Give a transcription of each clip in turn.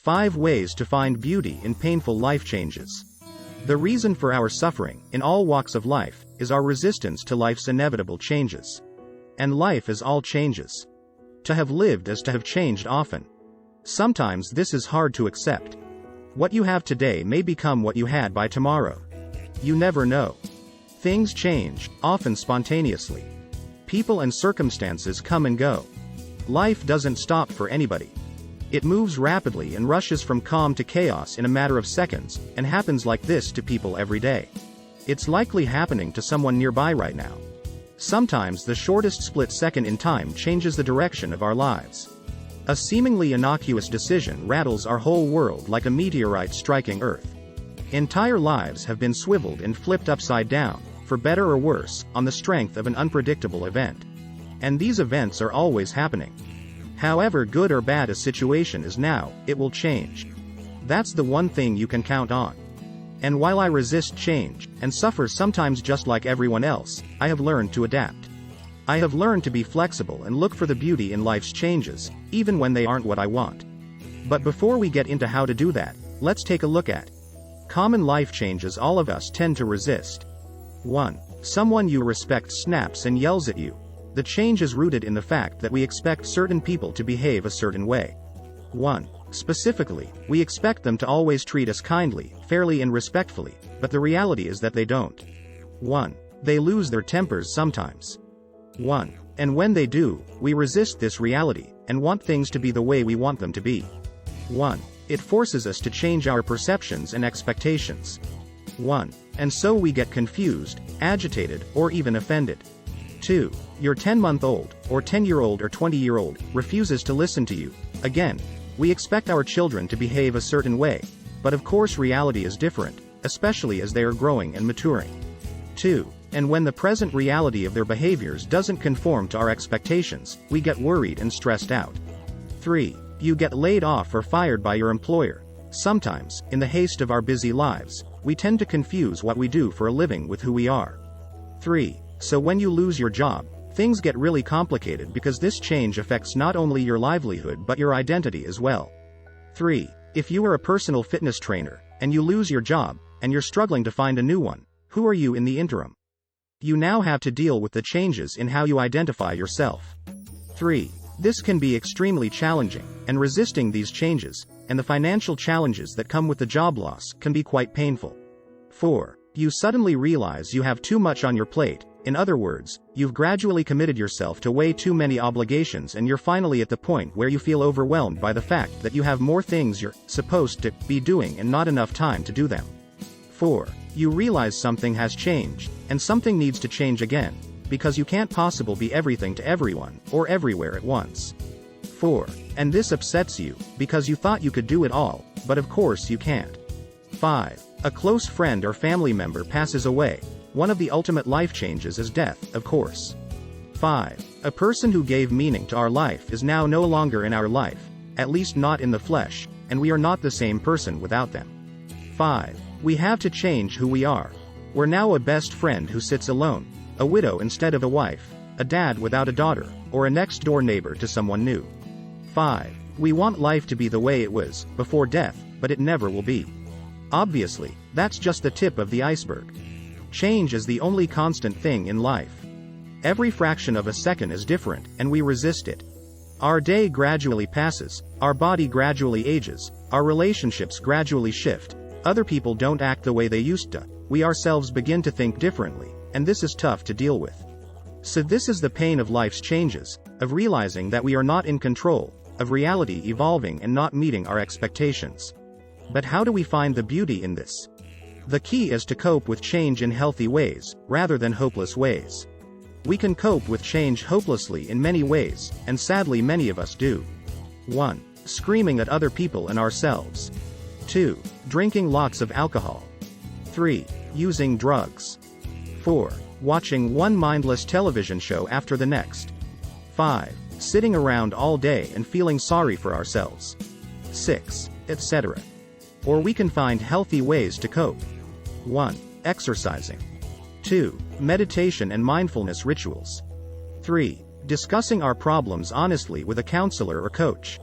5 ways to find beauty in painful life changes. The reason for our suffering, in all walks of life, is our resistance to life's inevitable changes. And life is all changes. To have lived is to have changed often. Sometimes this is hard to accept. What you have today may become what you had by tomorrow. You never know. Things change, often spontaneously. People and circumstances come and go. Life doesn't stop for anybody. It moves rapidly and rushes from calm to chaos in a matter of seconds, and happens like this to people every day. It's likely happening to someone nearby right now. Sometimes the shortest split second in time changes the direction of our lives. A seemingly innocuous decision rattles our whole world like a meteorite striking Earth. Entire lives have been swiveled and flipped upside down, for better or worse, on the strength of an unpredictable event. And these events are always happening. However good or bad a situation is now, it will change. That's the one thing you can count on. And while I resist change, and suffer sometimes just like everyone else, I have learned to adapt. I have learned to be flexible and look for the beauty in life's changes, even when they aren't what I want. But before we get into how to do that, let's take a look at common life changes all of us tend to resist. 1. Someone you respect snaps and yells at you. The change is rooted in the fact that we expect certain people to behave a certain way. 1. Specifically, we expect them to always treat us kindly, fairly and respectfully, but the reality is that they don't. 1. They lose their tempers sometimes. 1. And when they do, we resist this reality, and want things to be the way we want them to be. 1. It forces us to change our perceptions and expectations. 1. And so we get confused, agitated, or even offended. 2. Your 10-month-old, or 10-year-old or 20-year-old, refuses to listen to you. Again, we expect our children to behave a certain way, but of course reality is different, especially as they are growing and maturing. 2. And when the present reality of their behaviors doesn't conform to our expectations, we get worried and stressed out. 3. You get laid off or fired by your employer. Sometimes, in the haste of our busy lives, we tend to confuse what we do for a living with who we are. 3. So when you lose your job, things get really complicated because this change affects not only your livelihood but your identity as well. 3. If you are a personal fitness trainer, and you lose your job, and you're struggling to find a new one, who are you in the interim? You now have to deal with the changes in how you identify yourself. 3. This can be extremely challenging, and resisting these changes, and the financial challenges that come with the job loss, can be quite painful. 4. You suddenly realize you have too much on your plate. In other words, you've gradually committed yourself to way too many obligations and you're finally at the point where you feel overwhelmed by the fact that you have more things you're supposed to be doing and not enough time to do them. 4. You realize something has changed, and something needs to change again, because you can't possibly be everything to everyone, or everywhere at once. 4. And this upsets you, because you thought you could do it all, but of course you can't. 5. A close friend or family member passes away. One of the ultimate life changes is death, of course. 5. A person who gave meaning to our life is now no longer in our life, at least not in the flesh, and we are not the same person without them. 5. We have to change who we are. We're now a best friend who sits alone, a widow instead of a wife, a dad without a daughter, or a next-door neighbor to someone new. 5. We want life to be the way it was before death, but it never will be. Obviously, that's just the tip of the iceberg. Change is the only constant thing in life. Every fraction of a second is different, and we resist it. Our day gradually passes, our body gradually ages, our relationships gradually shift, other people don't act the way they used to, we ourselves begin to think differently, and this is tough to deal with. So this is the pain of life's changes, of realizing that we are not in control, of reality evolving and not meeting our expectations. But how do we find the beauty in this? The key is to cope with change in healthy ways, rather than hopeless ways. We can cope with change hopelessly in many ways, and sadly many of us do. 1. Screaming at other people and ourselves. 2. Drinking lots of alcohol. 3. Using drugs. 4. Watching one mindless television show after the next. 5. Sitting around all day and feeling sorry for ourselves. 6. Etc. Or we can find healthy ways to cope. 1. Exercising. 2. Meditation and mindfulness rituals. 3. Discussing our problems honestly with a counselor or coach.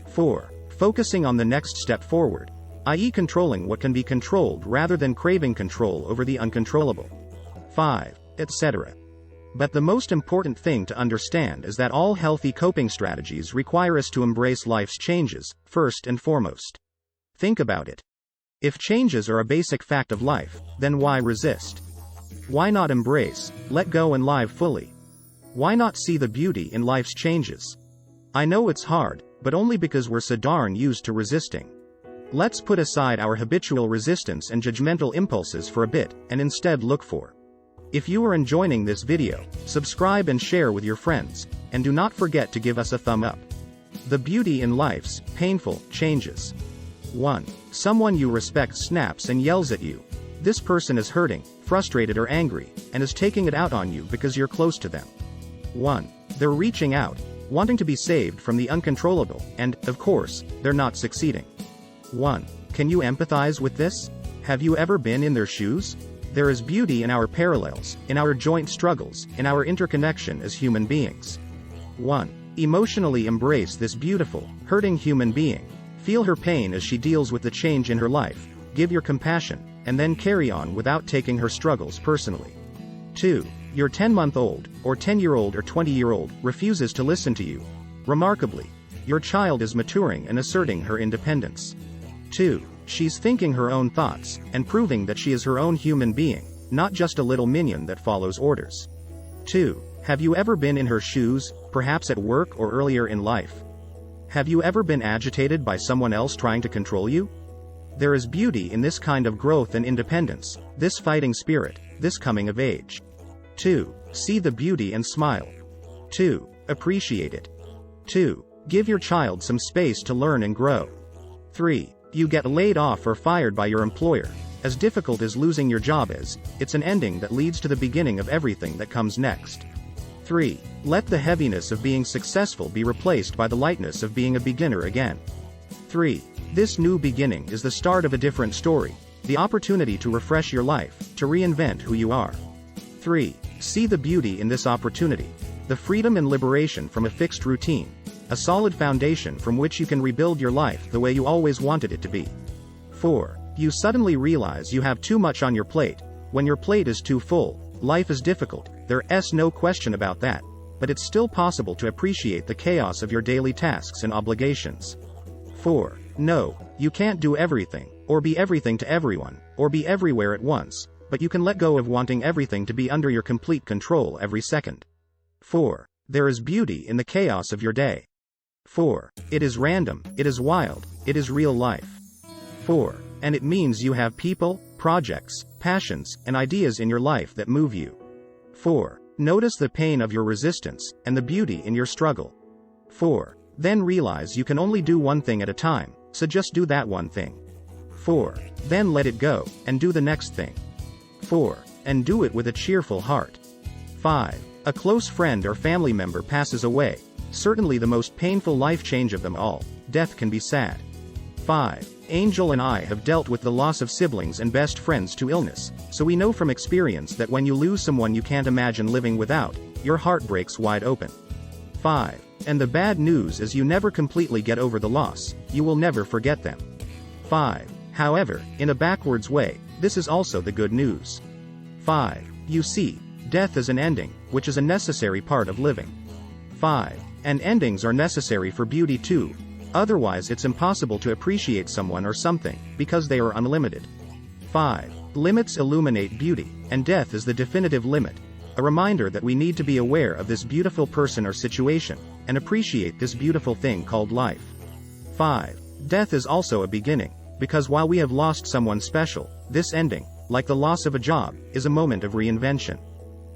4. Focusing on the next step forward, i.e., controlling what can be controlled rather than craving control over the uncontrollable. 5. Etc. But the most important thing to understand is that all healthy coping strategies require us to embrace life's changes, first and foremost. Think about it. If changes are a basic fact of life, then why resist? Why not embrace, let go and live fully? Why not see the beauty in life's changes? I know it's hard, but only because we're so darn used to resisting. Let's put aside our habitual resistance and judgmental impulses for a bit, and instead look for. If you are enjoying this video, subscribe and share with your friends, and do not forget to give us a thumb up. The beauty in life's painful changes. 1. Someone you respect snaps and yells at you. This person is hurting, frustrated or angry, and is taking it out on you because you're close to them. 1. They're reaching out, wanting to be saved from the uncontrollable, and, of course, they're not succeeding. 1. Can you empathize with this? Have you ever been in their shoes? There is beauty in our parallels, in our joint struggles, in our interconnection as human beings. 1. Emotionally embrace this beautiful, hurting human being. Feel her pain as she deals with the change in her life, give your compassion, and then carry on without taking her struggles personally. 2. Your 10-month-old, or 10-year-old or 20-year-old, refuses to listen to you. Remarkably, your child is maturing and asserting her independence. 2. She's thinking her own thoughts, and proving that she is her own human being, not just a little minion that follows orders. 2. Have you ever been in her shoes, perhaps at work or earlier in life? Have you ever been agitated by someone else trying to control you? There is beauty in this kind of growth and independence, this fighting spirit, this coming of age. 2. See the beauty and smile. 2. Appreciate it. 2. Give your child some space to learn and grow. 3. You get laid off or fired by your employer. As difficult as losing your job is, it's an ending that leads to the beginning of everything that comes next. 3. Let the heaviness of being successful be replaced by the lightness of being a beginner again. 3. This new beginning is the start of a different story, the opportunity to refresh your life, to reinvent who you are. 3. See the beauty in this opportunity, the freedom and liberation from a fixed routine, a solid foundation from which you can rebuild your life the way you always wanted it to be. 4. You suddenly realize you have too much on your plate. When your plate is too full, life is difficult, there's no question about that, but it's still possible to appreciate the chaos of your daily tasks and obligations. 4. No, you can't do everything, or be everything to everyone, or be everywhere at once, but you can let go of wanting everything to be under your complete control every second. 4. There is beauty in the chaos of your day. 4. It is random, it is wild, it is real life. 4. And it means you have people, projects, passions, and ideas in your life that move you. 4. Notice the pain of your resistance, and the beauty in your struggle. 4. Then realize you can only do one thing at a time, so just do that one thing. 4. Then let it go, and do the next thing. 4. And do it with a cheerful heart. 5. A close friend or family member passes away. Certainly the most painful life change of them all. Death can be sad. 5. Angel and I have dealt with the loss of siblings and best friends to illness, so we know from experience that when you lose someone you can't imagine living without, your heart breaks wide open. 5. And the bad news is you never completely get over the loss, you will never forget them. 5. However, in a backwards way, this is also the good news. 5. You see, death is an ending, which is a necessary part of living. 5. And endings are necessary for beauty too. Otherwise it's impossible to appreciate someone or something, because they are unlimited. 5. Limits illuminate beauty, and death is the definitive limit. A reminder that we need to be aware of this beautiful person or situation, and appreciate this beautiful thing called life. 5. Death is also a beginning, because while we have lost someone special, this ending, like the loss of a job, is a moment of reinvention.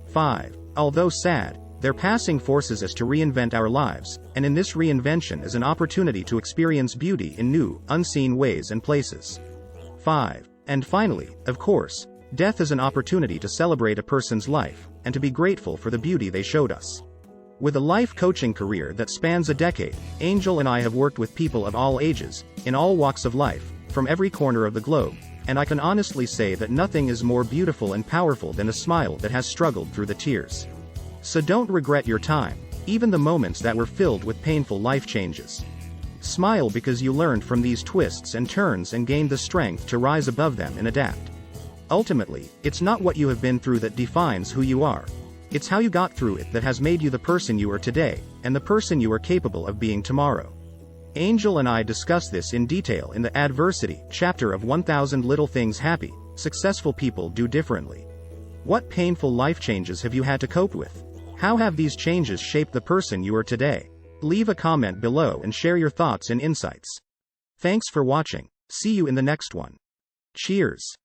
5. Although sad, their passing forces us to reinvent our lives, and in this reinvention is an opportunity to experience beauty in new, unseen ways and places. 5. And finally, of course, death is an opportunity to celebrate a person's life, and to be grateful for the beauty they showed us. With a life coaching career that spans a decade, Angel and I have worked with people of all ages, in all walks of life, from every corner of the globe, and I can honestly say that nothing is more beautiful and powerful than a smile that has struggled through the tears. So don't regret your time, even the moments that were filled with painful life changes. Smile because you learned from these twists and turns and gained the strength to rise above them and adapt. Ultimately, it's not what you have been through that defines who you are. It's how you got through it that has made you the person you are today, and the person you are capable of being tomorrow. Angel and I discuss this in detail in the Adversity chapter of 1000 Little Things Happy, Successful People Do Differently. What painful life changes have you had to cope with? How have these changes shaped the person you are today? Leave a comment below and share your thoughts and insights. Thanks for watching. See you in the next one. Cheers.